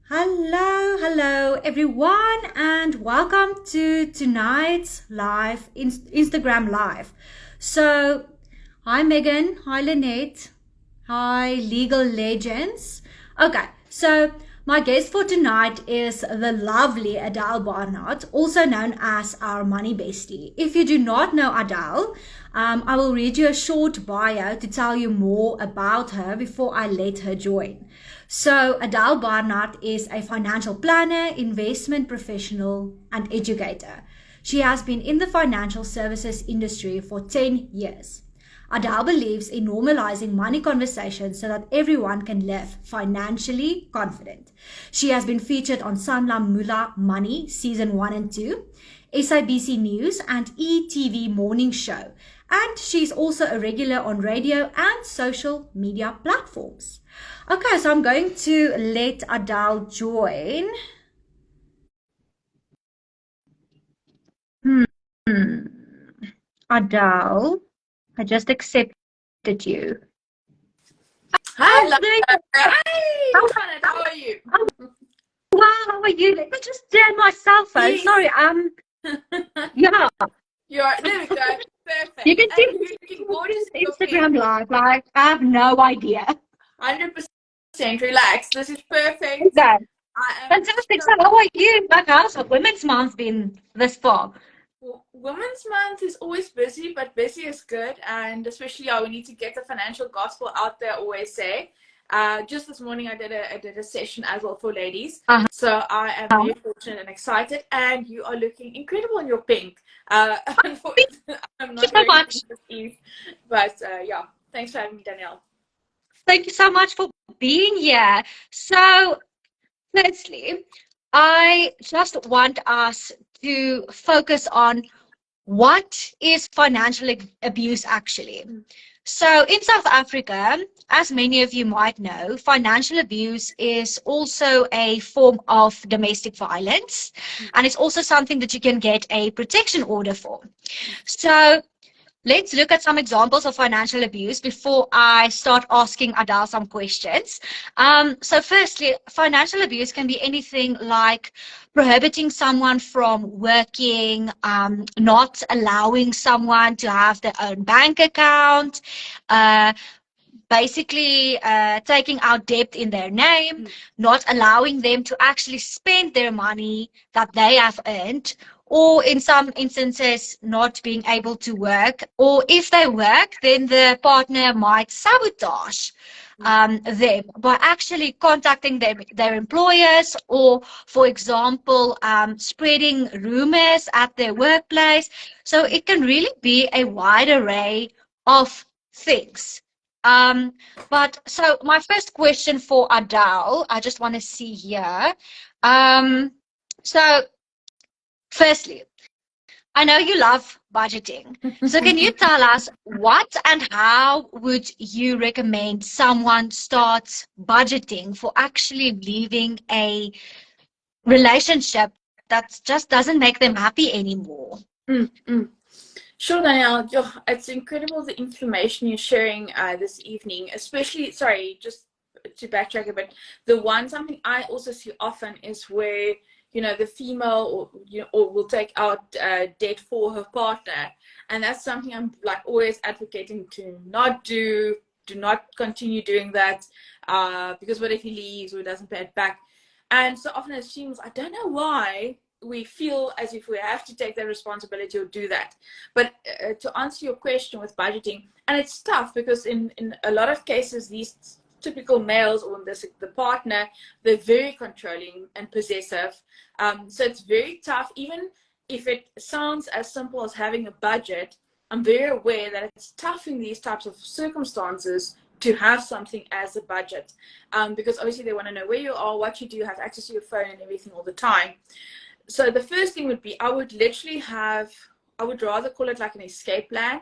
Hello everyone, and welcome to tonight's live Instagram live. So, hi Megan, hi Lynette, hi legal legends. Okay, so my guest for tonight is the lovely Adele Barnard, also known as our money bestie. If you do not know Adele, I will read you a short bio to tell you more about her before I let her join. So, Adele Barnard is a financial planner, investment professional, and educator. She has been in the financial services industry for 10 years. Adele believes in normalizing money conversations so that everyone can live financially confident. She has been featured on Sanlam Mula Money Season 1 and 2, SABC News, and ETV Morning Show. And she's also a regular on radio and social media platforms. Okay, so I'm going to let Adele join. Hmm. Adele, I just accepted you. Hi, Oh, there Lara. you go. Hi, Oh, Janet. How are you? oh, wow, how are you? Let me just turn my cell phone. Yes. Sorry, yeah, There we go. you Perfect. can see And you're looking gorgeous in your pink. Instagram live. Like, I have no idea. 100% relaxed. This is perfect. Okay, I am fantastic. so So, how are you? Like, how's Women's Month been this far? Women's Month is always busy, but busy is good. And especially, we need to get the financial gospel out there, always say. Just this morning, I did a session as well for ladies. Uh-huh. So I am very fortunate and excited. And you are looking incredible in your pink. Thank I'm you not so wearing much. pink this eve. But yeah, thanks for having me, Danielle. Thank you so much for being here. So, firstly, I just want us to focus on what is financial abuse actually. So, in South Africa, as many of you might know, financial abuse is also a form of domestic violence, and it's also something that you can get a protection order for. So, let's look at some examples of financial abuse before I start asking Adele some questions. So, firstly, financial abuse can be anything like prohibiting someone from working, not allowing someone to have their own bank account, uh, basically taking out debt in their name, not allowing them to actually spend their money that they have earned, or in some instances, not being able to work. Or if they work, then the partner might sabotage them by actually contacting their employers, or, for example, spreading rumors at their workplace. So it can really be a wide array of things. Um, but so my first question for Adele, I just want to see here. So firstly, I know you love budgeting. So can you tell us what and how would you recommend someone starts budgeting for actually leaving a relationship that just doesn't make them happy anymore? Mm, mm. Sure, Danielle. It's incredible the information you're sharing this evening, especially, sorry, just to backtrack a bit. Something I also see often is where, the female or will take out debt for her partner. And that's something I'm like always advocating to not do not continue doing that because what if he leaves or doesn't pay it back? And so often as females, I don't know why we feel as if we have to take that responsibility or do that. But to answer your question with budgeting, and it's tough because in a lot of cases, these typical males or the partner, they're very controlling and possessive. So it's very tough, even if it sounds as simple as having a budget. I'm very aware that it's tough in these types of circumstances to have something as a budget, because obviously they want to know where you are, what you do, have access to your phone and everything all the time. So the first thing would be I would rather call it like an escape plan,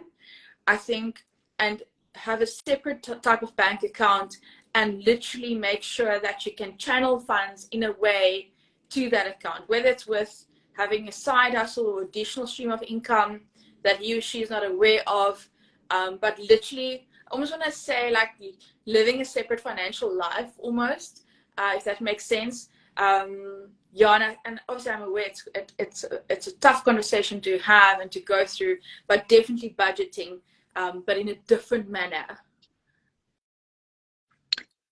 I think, and have a separate type of bank account and literally make sure that you can channel funds in a way to that account, whether it's with having a side hustle or additional stream of income that he or she is not aware of, but literally I almost want to say like living a separate financial life almost, if that makes sense. Yeah, and obviously I'm aware it's a tough conversation to have and to go through, but definitely budgeting, but in a different manner.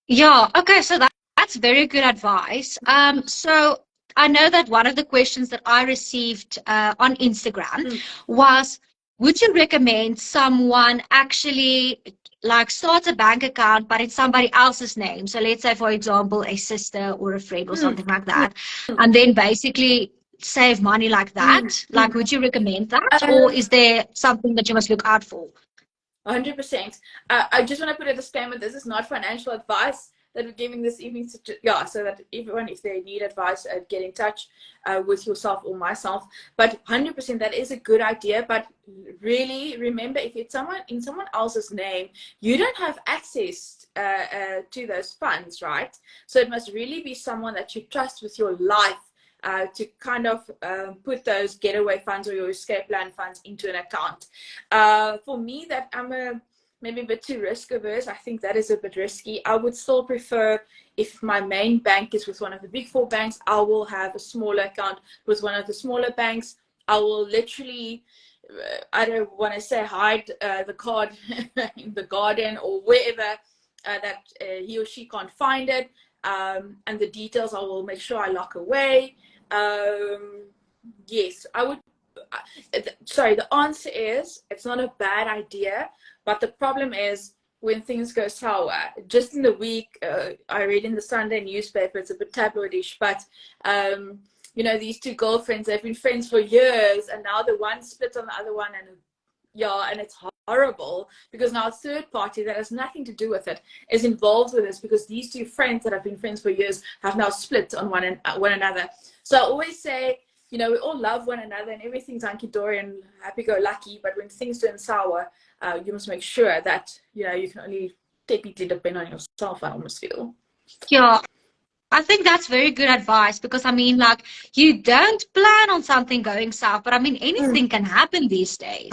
Yeah, okay, so that's very good advice. So I know that one of the questions that I received on Instagram was, would you recommend someone actually like start a bank account but in somebody else's name? So let's say, for example, a sister or a friend or something like that, and then basically save money like that. Like, would you recommend that, or is there something that you must look out for? 100%. I just want to put a disclaimer: this is not financial advice that we're giving this evening. So that everyone, if they need advice, get in touch with yourself or myself. But 100%, that is a good idea. But really, remember, if it's in someone else's name, you don't have access to those funds, right? So it must really be someone that you trust with your life. To kind of put those getaway funds or your escape plan funds into an account. For me, that I'm maybe a bit too risk averse. I think that is a bit risky. I would still prefer, if my main bank is with one of the big four banks, I will have a smaller account with one of the smaller banks. I will literally, I don't want to say hide the card in the garden or wherever that he or she can't find it. And the details I will make sure I lock away. Yes, I would. Sorry, the answer is it's not a bad idea, but the problem is when things go sour. Just in the week, I read in the Sunday newspaper, it's a bit tabloidish, but these two girlfriends, they've been friends for years, and now the one split on the other one, and it's horrible because now a third party that has nothing to do with it is involved with this, because these two friends that have been friends for years have now split on one another. So I always say, we all love one another and everything's hunky-dory and happy-go-lucky, but when things turn sour, you must make sure that, you can only technically depend on yourself, I almost feel. Yeah, I think that's very good advice, because I mean, like, you don't plan on something going south, but I mean, anything can happen these days.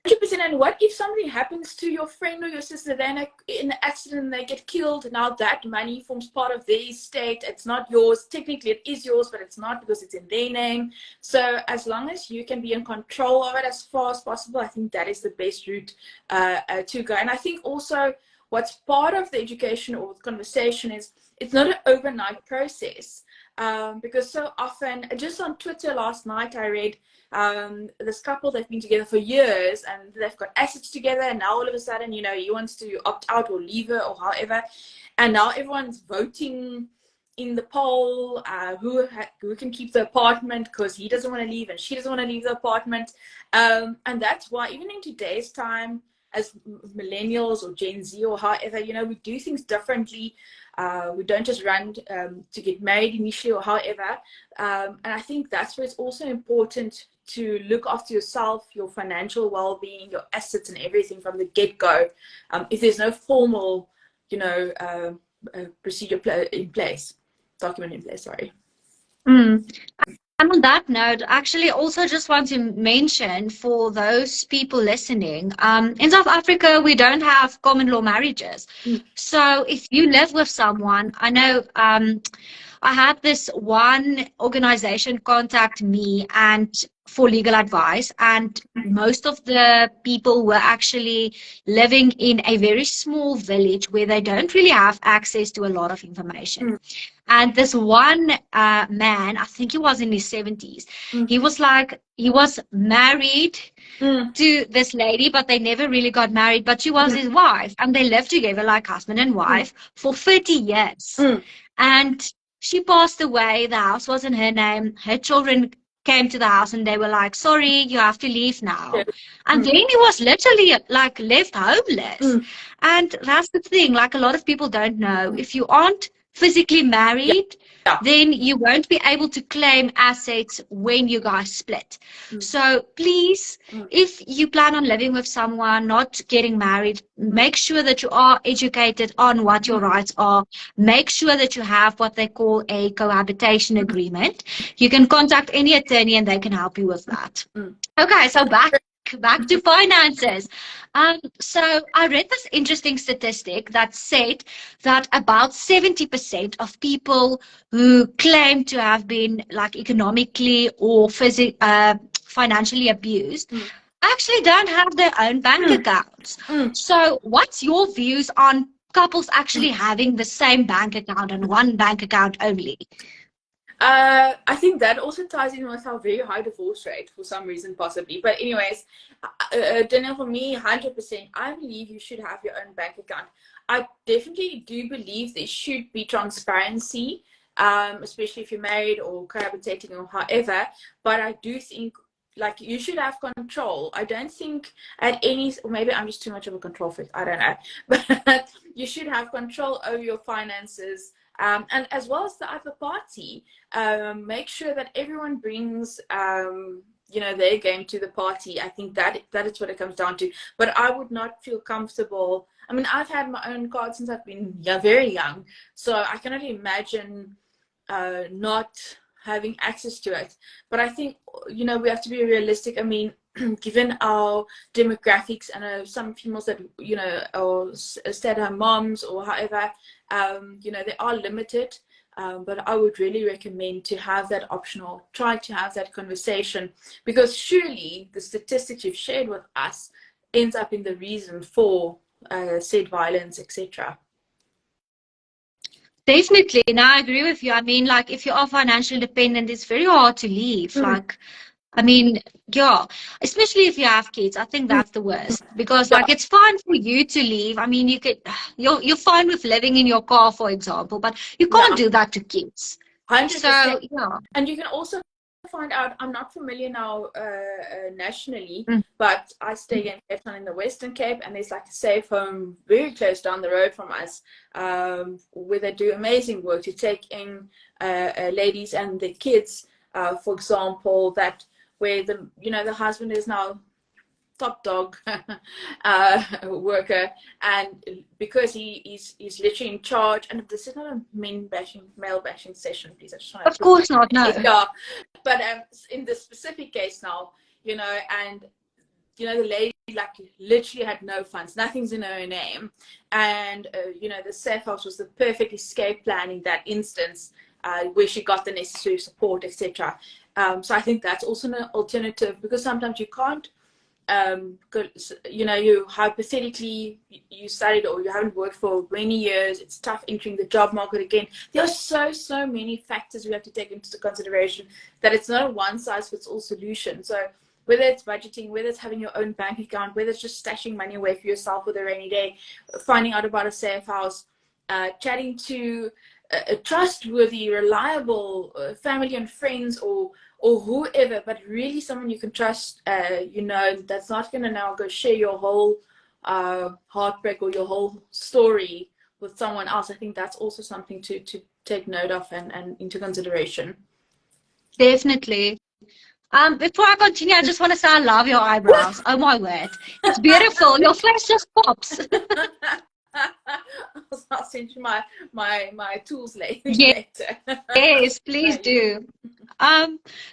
100%. And what if something happens to your friend or your sister, then in an accident and they get killed? Now that money forms part of their estate. It's not yours. Technically it is yours, but it's not, because it's in their name. So as long as you can be in control of it as far as possible, I think that is the best route to go. And I think also what's part of the education or the conversation is it's not an overnight process. Because so often, just on Twitter last night, I read this couple, they've been together for years and they've got assets together, and now all of a sudden, he wants to opt out or leave her or however, and now everyone's voting in the poll who can keep the apartment, because he doesn't want to leave and she doesn't want to leave the apartment, and that's why even in today's time, as millennials or Gen Z or however, we do things differently. We don't just run to get married initially or however. And I think that's where it's also important to look after yourself, your financial well-being, your assets and everything from the get-go. If there's no formal, procedure document in place, sorry. And on that note, actually, also just want to mention for those people listening, in South Africa, we don't have common law marriages. So if you live with someone, I know I had this one organization contact me and for legal advice, and most of the people were actually living in a very small village where they don't really have access to a lot of information. And this one man, I think he was in his 70s, he was married to this lady, but they never really got married, but she was his wife, and they lived together like husband and wife for 30 years. And she passed away, the house was in her name, her children came to the house and they were like, sorry, you have to leave now. And then he was literally like left homeless. And that's the thing, like a lot of people don't know, if you aren't physically married, then you won't be able to claim assets when you guys split. So please, if you plan on living with someone, not getting married, make sure that you are educated on what your rights are. Make sure that you have what they call a cohabitation agreement. You can contact any attorney and they can help you with that. Okay, so back back to finances. So I read this interesting statistic that said that about 70% of people who claim to have been like economically or financially abused actually don't have their own bank Mm, accounts. mm. So what's your views on couples actually having the same bank account and one bank account only? I think that also ties in with our very high divorce rate for some reason, possibly. But anyways, Danielle, for me, 100%, I believe you should have your own bank account. I definitely do believe there should be transparency, especially if you're married or cohabitating or however. But I do think like you should have control. I don't think at any, or maybe I'm just too much of a control freak. I don't know, but you should have control over your finances. And as well as the other party, make sure that everyone brings their game to the party. I think that is what it comes down to. But I would not feel comfortable. I mean, I've had my own card since I've been very young, so I can only imagine not having access to it. But I think we have to be realistic. I mean, given our demographics and some females that are stay-at-home moms or however, they are limited. But I would really recommend to have that optional, try to have that conversation, because surely the statistics you've shared with us ends up in the reason for said violence, etc. Definitely. No, I agree with you. I mean, like, if you are financially dependent, it's very hard to leave. Mm, Like, I mean, yeah, especially if you have kids, I think mm, that's the worst because, yeah, like, it's fine for you to leave. I mean, you're fine with living in your car, for example, but you can't yeah, do that to kids. 100%. So, yeah. And you can also find out, I'm not familiar now nationally, Mm. but I stay in Cape Town in the Western Cape, and there's like a safe home very close down the road from us, where they do amazing work to take in ladies and their kids, for example, that where the husband is now top dog worker, and because he's literally in charge. And this is not a male bashing session, please. I just want Of to put course not, no. yeah, but in this specific case now, and the lady like literally had no funds, nothing's in her name, and the safe house was the perfect escape plan in that instance, where she got the necessary support, etc. So I think that's also an alternative, because sometimes you can't you hypothetically you studied or you haven't worked for many years, it's tough entering the job market again. There are so many factors we have to take into consideration, that it's not a one size fits all solution. So whether it's budgeting, whether it's having your own bank account, whether it's just stashing money away for yourself with a rainy day, finding out about a safe house, chatting to a trustworthy, reliable family and friends, or whoever, but really someone you can trust, that's not going to now go share your whole heartbreak or your whole story with someone else. I think that's also something to take note of and into consideration. Definitely. Before I continue, I just want to say I love your eyebrows. Oh my word. It's beautiful. Your face just pops. I'll send you my tools Yes, later. yes, please Thanks. do.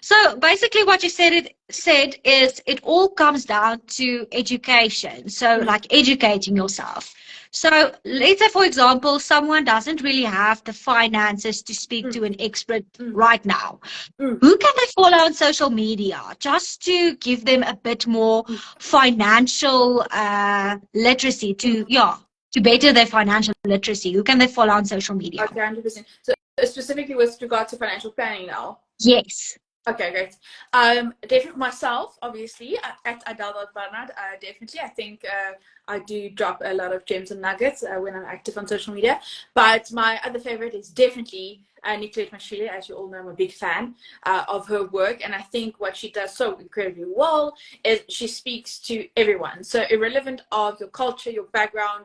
So basically what you said is it all comes down to education. So Mm, like educating yourself. So let's say, for example, someone doesn't really have the finances to speak mm, to an expert mm, right now. mm, Who can they follow on social media just to give them a bit more mm, financial literacy mm. to better their financial literacy? Who can they follow on social media? Okay, 100%. So specifically with regard to financial planning now. Yes. Okay, great. Definitely myself, obviously, at Adele Barnard, definitely. I think I do drop a lot of gems and nuggets when I'm active on social media. But my other favorite is definitely Nicolette Mashile. As you all know, I'm a big fan of her work. And I think what she does so incredibly well is she speaks to everyone. So irrelevant of your culture, your background,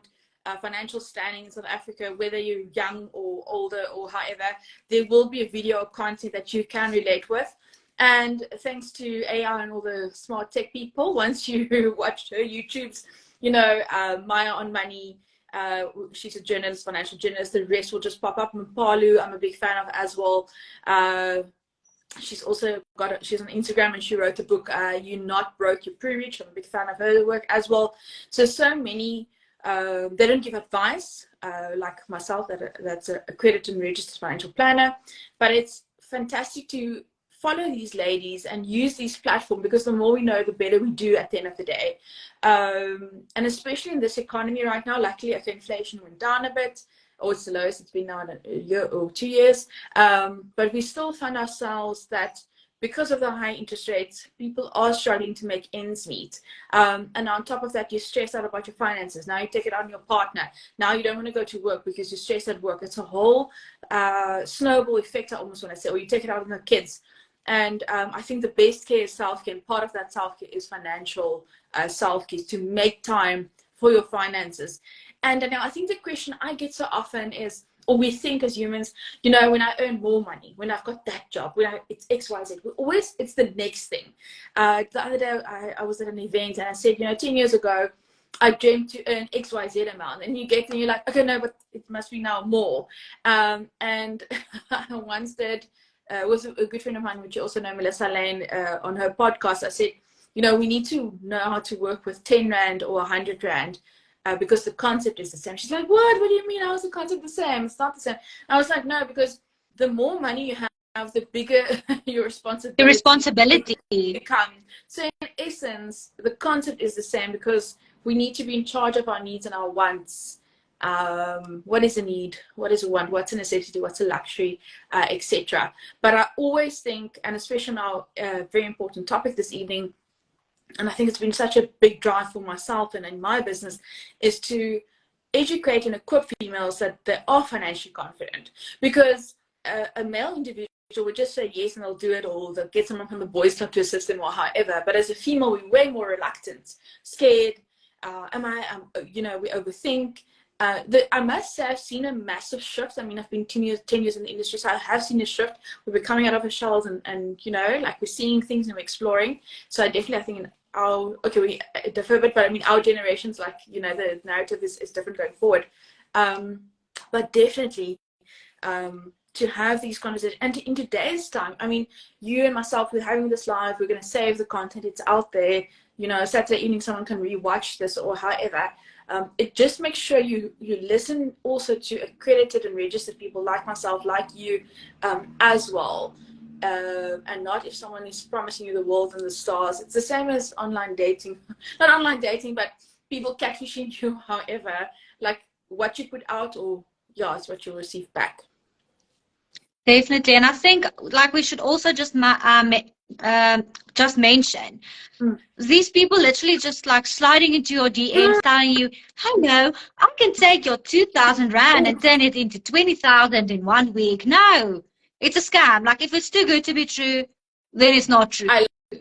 financial standing in South Africa, whether you're young or older or however, there will be a video of content that you can relate with. And thanks to AI and all the smart tech people, once you watch her YouTubes, Maya on Money, she's a journalist, financial journalist, the rest will just pop up. Mpalu, I'm a big fan of as well. she's also she's on Instagram, and she wrote a book, You're Not Broke, You're Pre-Rich. I'm a big fan of her work as well. So many, they don't give advice, like myself, that's a accredited and registered financial planner, but it's fantastic to follow these ladies and use these platforms, because the more we know, the better we do at the end of the day. And especially in this economy right now, luckily I think inflation went down a bit, or it's the lowest it's been now in a year or 2 years. But we still find ourselves that because of the high interest rates, people are struggling to make ends meet. And on top of that, you're stressed out about your finances. Now you take it on your partner. Now you don't want to go to work because you're stressed at work. It's a whole snowball effect, I almost want to say, or you take it out on the kids. And I think the best care is self-care. And part of that self-care is financial self-care, to make time for your finances. And now I think the question I get so often is, or we think as humans, when I earn more money, when I've got that job, it's X, Y, Z, always it's the next thing. The other day I was at an event and I said, 10 years ago, I dreamed to earn X, Y, Z amount. And you're like, okay, no, but it must be now more. And I once did, was a good friend of mine, which you also know, Melissa Lane, on her podcast. I said, we need to know how to work with 10 Rand or 100 Rand. Because the concept is the same. She's like, what do you mean? How is the concept the same? It's not the same. I was like, no, because the more money you have, the bigger your responsibility becomes. So in essence, the concept is the same, because we need to be in charge of our needs and our wants. What is a need? What is a want? What's a necessity? What's a luxury? Etc. But I always think, and especially on our very important topic this evening, and I think it's been such a big drive for myself and in my business, is to educate and equip females that they are financially confident. Because a male individual would just say yes and they'll do it, or they'll get someone from the boys club to assist them, or however. But as a female, we're way more reluctant, scared. We overthink. I must say I've seen a massive shift. I mean, I've been 10 years in the industry, so I have seen a shift. We're coming out of our shells and we're seeing things and we're exploring. So I think we differ a bit, but I mean, our generations, the narrative is different going forward. But definitely to have these conversations, and in today's time, I mean, you and myself, we're having this live, we're going to save the content, it's out there. Saturday evening someone can rewatch this or however. It just makes sure you listen also to accredited and registered people like myself, like you, as well. And not if someone is promising you the world and the stars. It's the same as online dating. Not online dating, but people catfishing you, however. Like what you put out, it's what you'll receive back. Definitely. And I think we should also just mention these people literally just sliding into your DMs telling you, hello, I can take your 2,000 Rand and turn it into 20,000 in 1 week. No, it's a scam. If it's too good to be true, then it's not true.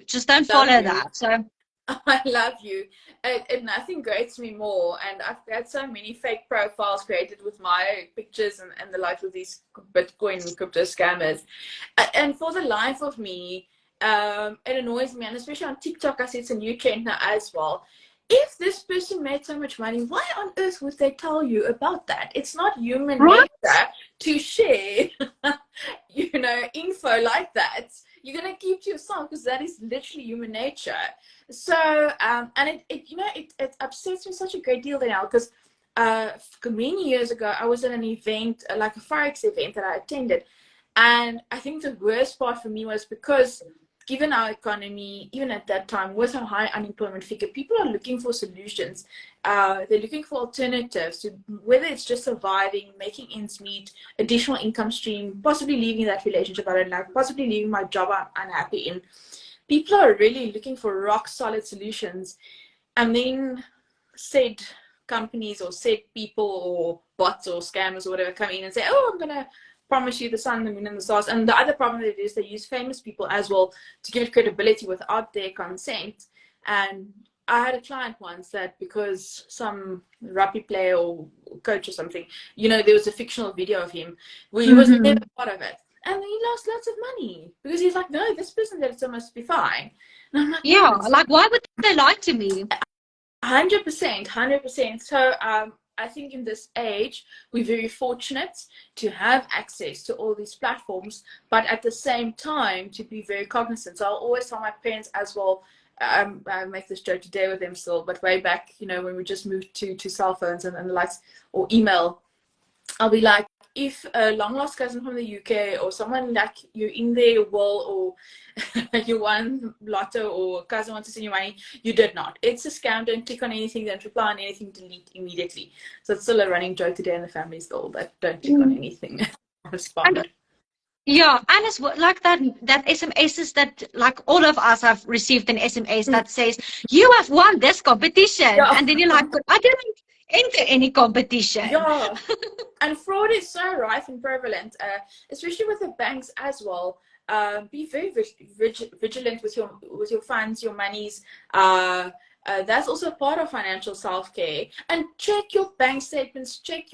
Just don't follow that. So I love you. And nothing grates me more. And I've had so many fake profiles created with my pictures and the likes of these Bitcoin and crypto scammers. And for the life of me, it annoys me. And especially on TikTok, I see it's a new trend now as well. If this person made so much money, why on earth would they tell you about that? It's not human nature to share, info like that. You're going to keep to yourself, because that is literally human nature. So, and it upsets me such a great deal now, because many years ago, I was at an event, like a Forex event that I attended. And I think the worst part for me was because given our economy, even at that time, with a high unemployment figure, people are looking for solutions. They're looking for alternatives to whether it's just surviving, making ends meet, additional income stream, possibly leaving that relationship I don't like, possibly leaving my job I'm unhappy in. People are really looking for rock solid solutions. And then said companies or said people or bots or scammers or whatever come in and say, oh, I'm going to promise you the sun, the moon, and the stars. And the other problem that it is, they use famous people as well to give it credibility without their consent. And I had a client once that because some rugby player or coach or something, there was a fictional video of him where he was never part of it. And he lost lots of money because he's like, no, this person did it, so it must be fine. And I'm like, yeah, why would they lie to me? 100%. So I think in this age, we're very fortunate to have access to all these platforms, but at the same time, to be very cognizant. So I'll always tell my parents as well, I make this joke today with them still, but way back, you know, when we just moved to cell phones and the likes, or email, I'll be like, if a long lost cousin from the UK or someone like you're in their will, or you won lotto, or cousin wants to send you money, you did not. It's a scam. Don't click on anything, don't reply on anything, delete immediately. So it's still a running joke today in the family still, that don't click on anything. Respond. Yeah, and it's like that SMSs that like all of us have received an SMS that says you have won this competition, Yeah. and then you're like, but I didn't enter any competition. Yeah. And fraud is so rife and prevalent, especially with the banks as well. Be very vigilant with your funds, your monies. That's also part of financial self-care. And check your bank statements, check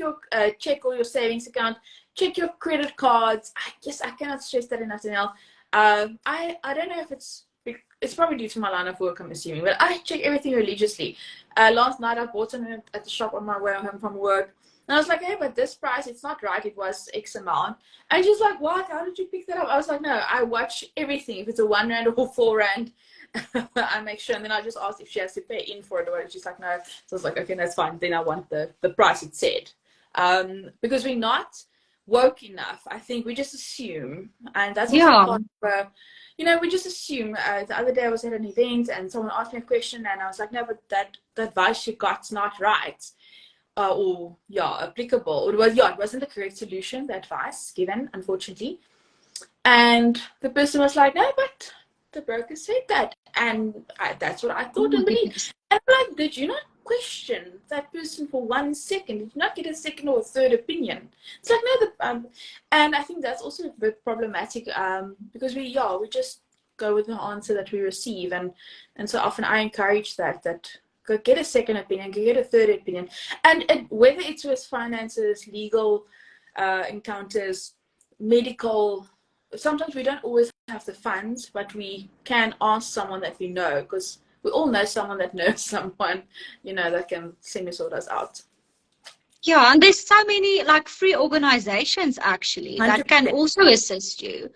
all your savings account, check your credit cards. I cannot stress that enough, Danielle. I don't know if it's probably due to my line of work, I'm assuming, but I check everything religiously. Last night I bought something at the shop on my way home from work. And I was like, hey, but this price, it's not right. It was X amount. And she's like, what? How did you pick that up? I was like, no, I watch everything. If it's a 1 rand or 4 rand, I make sure. And then I just asked if she has to pay in for it or whatever. She's like, no. So I was like, okay, that's fine. Then I want the price it said. Because we're not woke enough. I think we just assume. And that's also part of, you know, we just assume. The other day I was at an event and someone asked me a question and I was like, no, but that advice you got's not right. Applicable. It wasn't the correct solution, the advice given, unfortunately. And the person was like, no, but the broker said that. And that's what I thought and believed. And I'm like, did you not question that person for 1 second? Did you not get a second or a third opinion? It's like, no, and I think that's also a bit problematic, because we just go with the answer that we receive. And so often I encourage that go get a second opinion, go get a third opinion. And whether it's with finances, legal encounters, medical, sometimes we don't always have the funds, but we can ask someone that we know, because we all know someone that knows someone, you know, that can sort us out. Yeah, and there's so many like free organizations actually 100%. that can also assist you.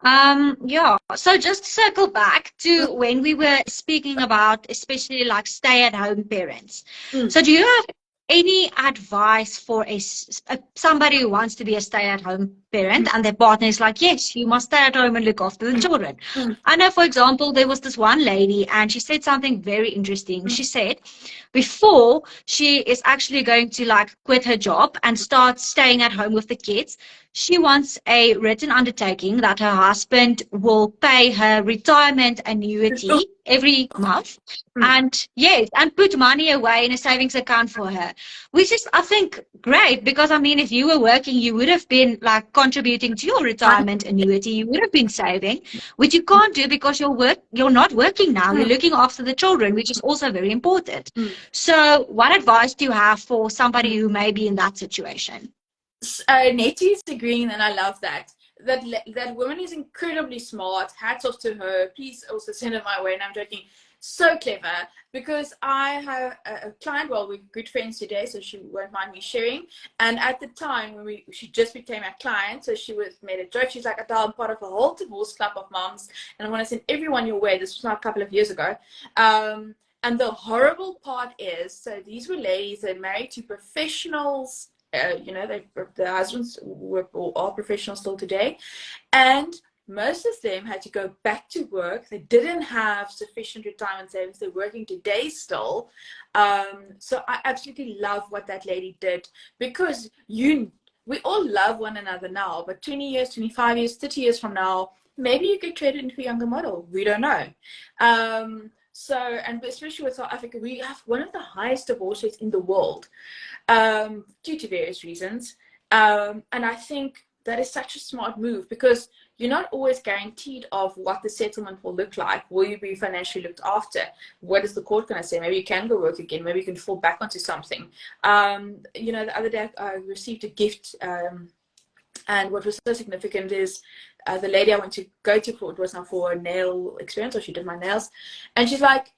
So just to circle back to when we were speaking about especially like stay-at-home parents. So do you have any advice for somebody who wants to be a stay-at-home parent and their partner is like, yes, you must stay at home and look after the children? I know, for example, there was this one lady and she said something very interesting. She said before she is actually going to like quit her job and start staying at home with the kids, she wants a written undertaking that her husband will pay her retirement annuity every month and put money away in a savings account for her, which is, I think, great, because I mean, if you were working, you would have been like contributing to your retirement annuity, you would have been saving, which you can't do because you're not working now, you're looking after the children, which is also very important. So what advice do you have for somebody who may be in that situation? Nettie is agreeing, and I love that. That woman is incredibly smart. Hats off to her. Please also send her my way. And I'm joking. So clever, because I have a client. Well, we're good friends today, so she won't mind me sharing. And at the time when she just became a client, so she made a joke. She's like, Adele, I'm part of a whole divorce club of moms, and I want to send everyone your way. This was now a couple of years ago. And the horrible part is, so these were ladies that married to professionals. You know, the husbands are professionals still today, and most of them had to go back to work. They didn't have sufficient retirement savings. They're working today still. So I absolutely love what that lady did, because we all love one another now, but 20 years, 25 years, 30 years from now, maybe you get traded into a younger model. We don't know. So, and especially with South Africa, we have one of the highest divorce rates in the world, due to various reasons. And I think that is such a smart move, because you're not always guaranteed of what the settlement will look like. Will you be financially looked after? What is the court going to say? Maybe you can go work again. Maybe you can fall back onto something. You know, the other day I received a gift, and what was so significant is the lady I went to go to for, it was now for a nail experience, or she did my nails, and she's like,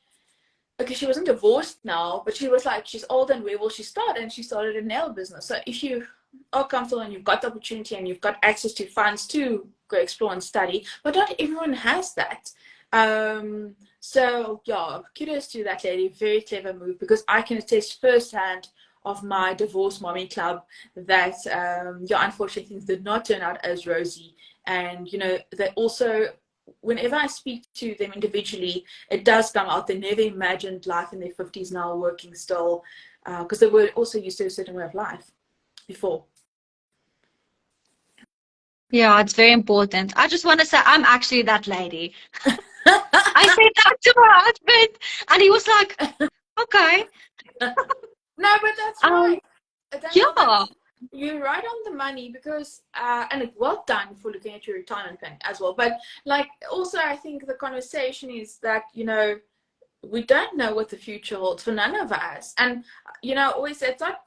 okay, she wasn't divorced now, but she was like, she's old and where will she start? And she started a nail business. So if you are comfortable and you've got the opportunity and you've got access to funds to go explore and study, but not everyone has that. So yeah, kudos to that lady. Very clever move, because I can attest firsthand of my divorce mommy club that yeah, unfortunately things did not turn out as rosy. And you know, they also, whenever I speak to them individually, it does come out they never imagined life in their 50s now, working still, because they were also used to a certain way of life before. Yeah, it's very important. I just want to say I'm actually that lady. I said that to my husband, and he was like, okay. No, but that's Um, right. Danielle, yeah, you're right on the money, because and it's well done for looking at your retirement plan as well. But like, also I think the conversation is that, you know, we don't know what the future holds for none of us. And you know, always it's not,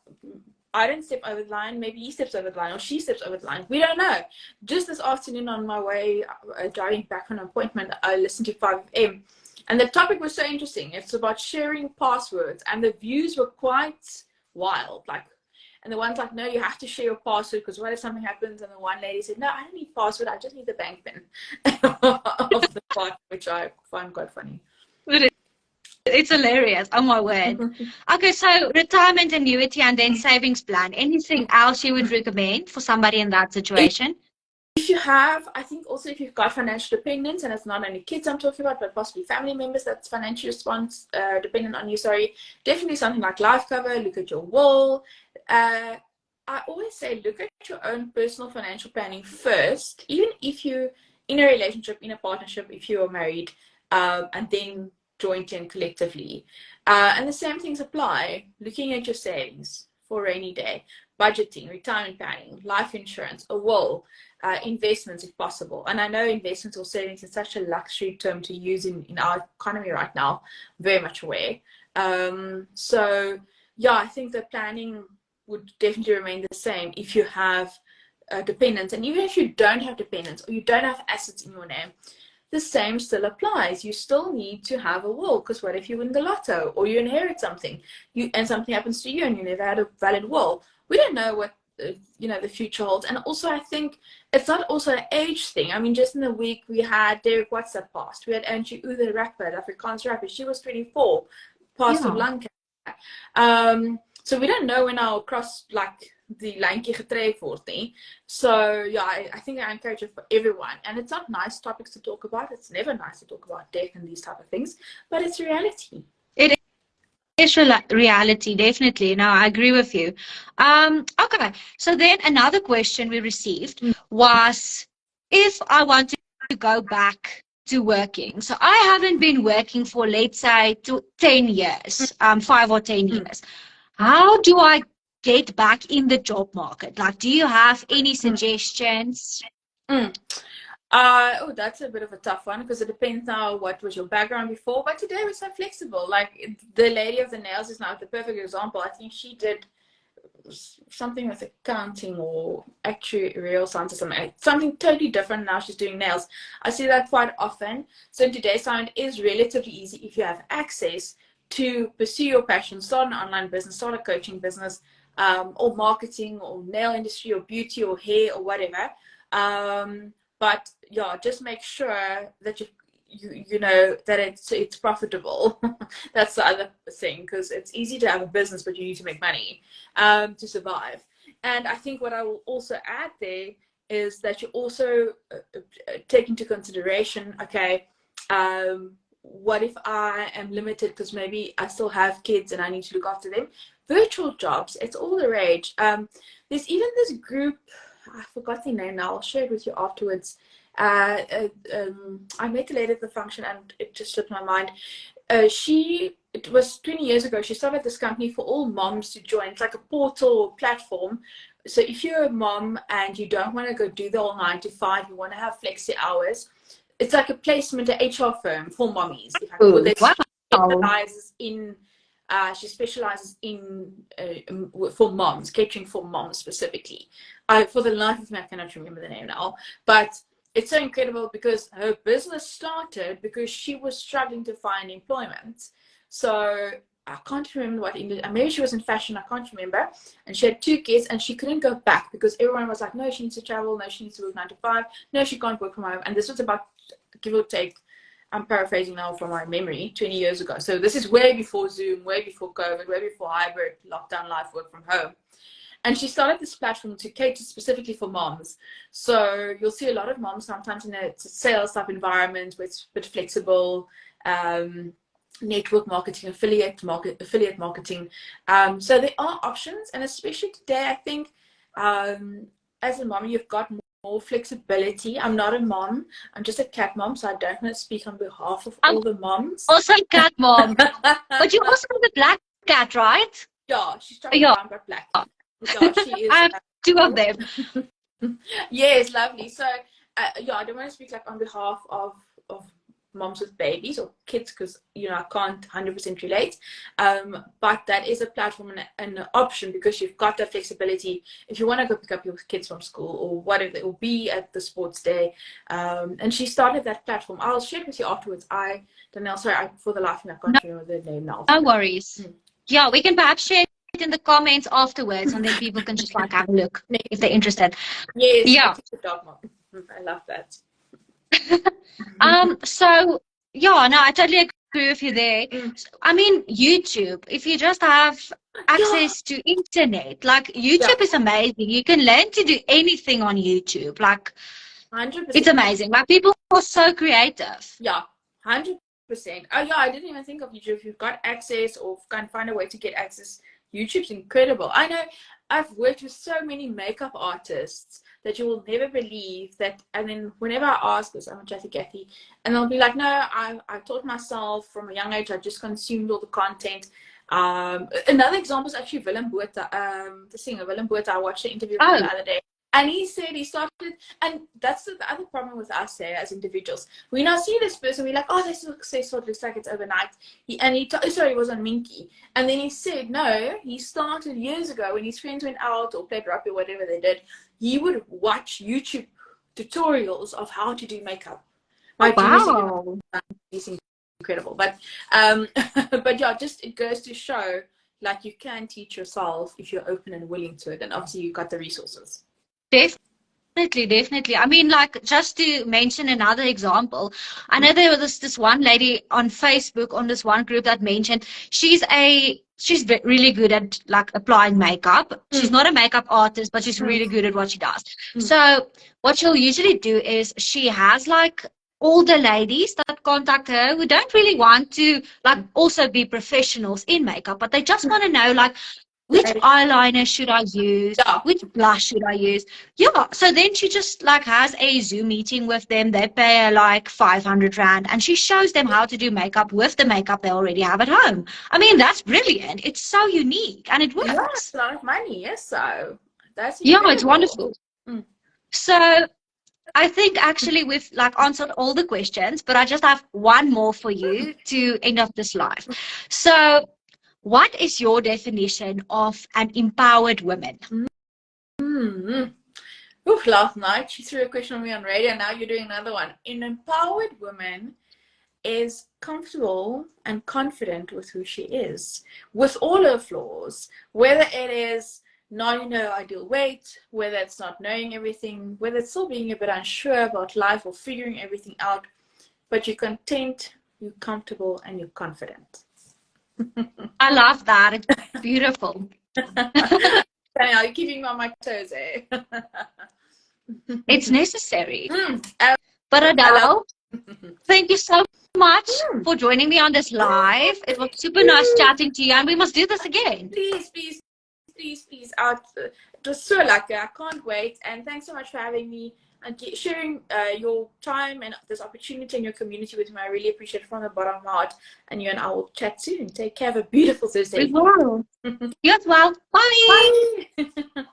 I don't step over the line, maybe he steps over the line or she steps over the line. We don't know. Just this afternoon on my way driving back from an appointment, I listened to 5FM, and the topic was so interesting. It's about sharing passwords, and the views were quite wild. Like, and the one's like, no, you have to share your password because what if something happens? And the one lady said, no, I don't need password, I just need the bank pin of the part, which I find quite funny. it's hilarious. Oh my word. Okay, so retirement annuity and then savings plan. Anything else you would recommend for somebody in that situation? If you have, I think also if you've got financial dependents, and it's not only kids I'm talking about, but possibly family members that's financially dependent on you, sorry, definitely something like life cover. Look at your will. I always say look at your own personal financial planning first, even if you're in a relationship, in a partnership, if you are married, and then jointly and collectively. And the same things apply. Looking at your savings for a rainy day, budgeting, retirement planning, life insurance, a will, investments if possible. And I know investments or savings is such a luxury term to use in our economy right now, very much aware. So yeah, I think the planning would definitely remain the same if you have dependents. And even if you don't have dependents or you don't have assets in your name, the same still applies. You still need to have a will, because what if you win the lotto or you inherit something, and something happens to you and you never had a valid will? We don't know what you know, the future holds. And also I think it's not also an age thing. I mean, just in the week we had Derek Watson passed, we had Angie U, the rapper, the Afrikaans rapper, she was 24, passed of lung cancer. So we don't know when our cross, like die lijntjie getref word nie. So yeah, I think I encourage it for everyone. And it's not nice topics to talk about. It's never nice to talk about death and these type of things, but it's reality. It is reality, definitely. No, I agree with you. Okay, so then another question we received was if I want to go back to working. So I haven't been working for, let's say, 10 years, 5 or 10 years. How do I get back in the job market? Like, do you have any suggestions? Oh, that's a bit of a tough one, because it depends now what was your background before. But today we're so flexible. Like the lady of the nails is now the perfect example. I think she did something with accounting or actuarial science or something totally different. Now she's doing nails. I see that quite often. So in today's time, it is relatively easy if you have access to pursue your passion, start an online business, start a coaching business, or marketing or nail industry or beauty or hair or whatever. But yeah, just make sure that you know that it's profitable. That's the other thing, because it's easy to have a business, but you need to make money to survive. And I think what I will also add there is that you also take into consideration, okay, what if I am limited because maybe I still have kids and I need to look after them? Virtual jobs, it's all the rage. There's even this group, I forgot the name now, I'll share it with you afterwards. I met a lady at the function and it just slipped my mind. It was 20 years ago, she started this company for all moms to join. It's like a portal platform. So if you're a mom and you don't want to go do the whole 9 to 5, you want to have flexi hours, it's like a placement, an HR firm for mommies. She specializes in for moms, catering for moms specifically. For the life of me, I cannot remember the name now, but it's so incredible because her business started because she was struggling to find employment. So I can't remember what English, maybe she was in fashion, I can't remember. And she had 2 kids and she couldn't go back because everyone was like, no, she needs to travel, no, she needs to work 9 to 5, no, she can't work from home. And this was about, give or take, I'm paraphrasing now from my memory, 20 years ago. So this is way before Zoom, way before COVID, way before hybrid, lockdown life, work from home. And she started this platform to cater specifically for moms. So you'll see a lot of moms sometimes in a sales type environment where it's a bit flexible, network marketing, affiliate marketing. So there are options, and especially today, I think as a mom, you've got more flexibility. I'm not a mom, I'm just a cat mom, so I don't want to speak on behalf of all the moms. Also cat mom. But you also have a black cat, right? Yeah, she's trying Yeah. brown but black. Yeah, she is. I have 2 of them. Yes, lovely. So yeah, I don't want to speak like on behalf of moms with babies or kids because I can't 100% relate, but that is a platform and an option because you've got that flexibility if you want to go pick up your kids from school or whatever it will be at the sports day. And she started that platform. I'll share it with you afterwards. For the life of me, I can't remember the name now. No worries. Yeah, we can perhaps share it in the comments afterwards, and then people can just like have a look if they're interested. Yes, yeah. I love that. So yeah, no, I totally agree with you there. I mean, YouTube, if you just have access to internet, like YouTube is amazing. You can learn to do anything on YouTube. Like 100%. It's amazing. Like people are so creative. Yeah, 100%. Oh yeah, I didn't even think of YouTube. If you've got access or can find a way to get access, YouTube's incredible. I know I've worked with so many makeup artists that you will never believe that. And then whenever I ask, because I'm a chatty Cathy, and they'll be like, no, I taught myself from a young age. I just consumed all the content. Another example is actually Willem Botha, the singer Willem Botha. I watched an interview with him the other day. And he said he started, and that's the other problem with us here as individuals. We now see this person, we're like, oh, they're so successful, it looks like it's overnight. He was on Minky. And then he said, no, he started years ago when his friends went out or played rugby or whatever they did. He would watch YouTube tutorials of how to do makeup. Wow. Is incredible. But but yeah, just it goes to show like you can teach yourself if you're open and willing to it. And obviously you've got the resources. Definitely. I mean, like, just to mention another example, I know there was this one lady on Facebook on this one group that mentioned she's really good at like applying makeup. She's not a makeup artist, but she's really good at what she does. So what she'll usually do is she has like older ladies that contact her who don't really want to like also be professionals in makeup, but they just want to know like, which eyeliner should I use? Which blush should I use? Yeah. So then she just like has a Zoom meeting with them. They pay her like 500 Rand and she shows them how to do makeup with the makeup they already have at home. I mean, that's brilliant. It's so unique and it works. Yeah, it's a lot of money. Yes. So that's incredible. Yeah, it's wonderful. So I think actually we've like answered all the questions, but I just have one more for you to end off this live. So what is your definition of an empowered woman? Last night she threw a question on me on radio. Now you're doing another one. An empowered woman is comfortable and confident with who she is, with all her flaws, whether it is not in her ideal weight, whether it's not knowing everything, whether it's still being a bit unsure about life or figuring everything out, but you're content, you're comfortable, and you're confident. I love that. It's beautiful. You're keeping me on my toes, eh? It's necessary. But Adele, thank you so much for joining me on this live. It was super nice chatting to you, and we must do this again. Please. It was so lucky. I can't wait. And thanks so much for having me and sharing your time and this opportunity in your community with me. I really appreciate it from the bottom of my heart. And you and I will chat soon. Take care. Have a beautiful Thursday. We will. You as well. Bye. Bye.